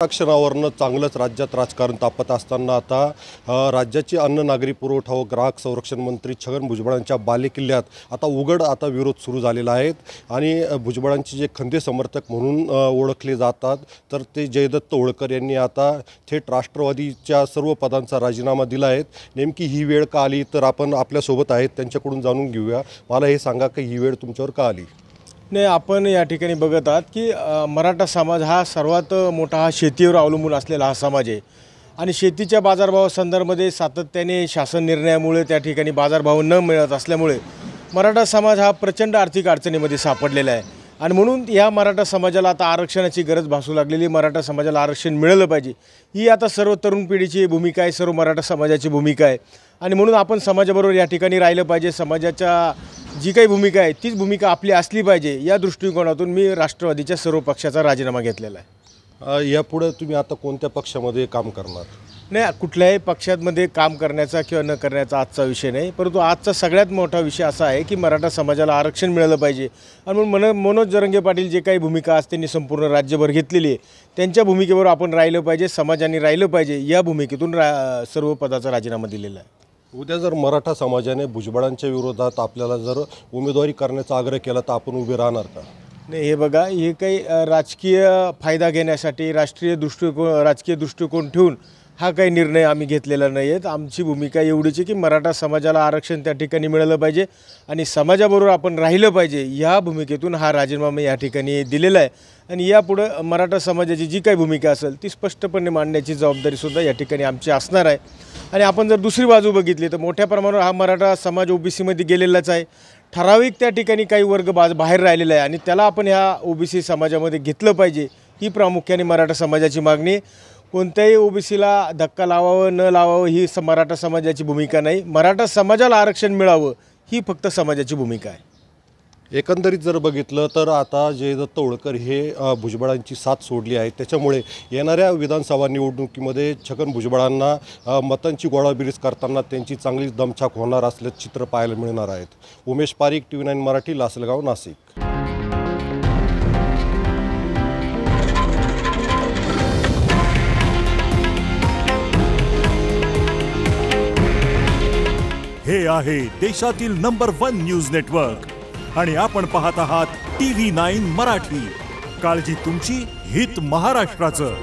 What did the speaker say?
आरक्षणावरनं चांगलंच राज्यात राजकारण तापत असताना आता राज्याचे अन्न नागरी पुरवठा व ग्राहक संरक्षण मंत्री छगन भुजबळांच्या बालेकिल्ल्यात आता उघड विरोध सुरू झालेला आहे आणि भुजबळांचे जे खंदे समर्थक म्हणून ओळखले जातात तर ते जयदत्त होळकर यांनी आता थेट राष्ट्रवादीच्या सर्व पदांचा राजीनामा दिला आहे। नेमकी ही वेळ का आली तर आपण आपल्यासोबत आहेत त्यांच्याकडून जाणून घेऊया। मला हे सांगा की ही वेळ तुमच्यावर का आली? नाही, आपण या ठिकाणी बघत आहात की मराठा समाज हा सर्वात मोठा हा शेतीवर अवलंबून असलेला हा समाज आहे आणि शेतीच्या बाजारभावासंदर्भामध्ये सातत्याने शासन निर्णयामुळे त्या ठिकाणी बाजारभाव न मिळत असल्यामुळे मराठा समाज हा प्रचंड आर्थिक अडचणीमध्ये सापडलेला आहे आणि म्हणून या मराठा समाजाला आता आरक्षणाची गरज भासू लागलेली। मराठा समाजाला आरक्षण मिळालं पाहिजे ही आता सर्व तरुण पिढीची भूमिका आहे, सर्व मराठा समाजाची भूमिका आहे आणि म्हणून आपण समाजाबरोबर या ठिकाणी राहिलं पाहिजे। समाजाच्या जी काही भूमिका आहे तीच भूमिका आपली असली पाहिजे या दृष्टिकोनातून मी राष्ट्रवादीच्या सर्व पक्षाचा राजीनामा घेतलेला आहे। यापुढे तुम्ही आता कोणत्या पक्षामध्ये काम करणार? नाही, कुठल्याही पक्षांमध्ये काम करण्याचा किंवा न करण्याचा आजचा विषय नाही, परंतु आजचा सगळ्यात मोठा विषय असा आहे की मराठा समाजाला आरक्षण मिळालं पाहिजे आणि म्हणून मनोज जरांगे पाटील जे काही भूमिका आज त्यांनी संपूर्ण राज्यभर घेतलेली आहे त्यांच्या भूमिकेवर आपण राहिलं पाहिजे, समाजाने राहिलं पाहिजे या भूमिकेतून सर्व पदाचा राजीनामा दिलेला आहे। उद्या जर मराठा समाजाने भुजबळांच्या विरोधात आपल्याला जर उमेदवारी करण्याचा आग्रह केला तर आपण उभे राहणार का? नाही, हे बघा, हे काही राजकीय फायदा घेण्यासाठी राजकीय दृष्टिकोन ठेवून हा काही निर्णय आम्ही घेतलेला नाही आहे। आमची भूमिका एवढीच आहे की मराठा समाजाला आरक्षण त्या ठिकाणी मिळालं पाहिजे आणि समाजाबरोबर आपण राहिलं पाहिजे या भूमिकेतून हा राजीनामा या ठिकाणी दिलेला आहे आणि यापुढं मराठा समाजाची जी काही भूमिका असेल ती स्पष्टपणे मांडण्याची जबाबदारीसुद्धा या ठिकाणी आमची असणार आहे। आणि आपण जर दुसरी बाजू बघितली तर मोठ्या प्रमाणावर हा मराठा समाज ओबीसीमध्ये गेलेलाच आहे। ठराविक त्या ठिकाणी काही वर्ग बाहेर राहिलेला आहे आणि त्याला आपण ह्या ओबीसी समाजामध्ये घेतलं पाहिजे ही प्रामुख्याने मराठा समाजाची मागणी आहे। कोणत्याही ओबीसीला धक्का लावावं न लावावं ही मराठा समाजाची भूमिका नाही, मराठा समाजाला आरक्षण मिळावं ही फक्त समाजाची भूमिका आहे। एकंदरीत जर बघितलं तर आता जयदत्त होळकर हे भुजबळांची साथ सोडली आहे, त्याच्यामुळे येणाऱ्या विधानसभा निवडणुकीमध्ये छगन भुजबळांना मतांची गोळाबेरीज करताना त्यांची चांगलीच दमछाक होणार असल्याचं चित्र पाहायला मिळणार आहेत। उमेश पारीख, TV9 मराठी, लासलगाव, नाशिक। हे आहे देशातील नंबर 1 न्यूज नेटवर्क आणि आपण पाहत आहात TV9 मराठी। काळजी तुमची, हित महाराष्ट्राचं।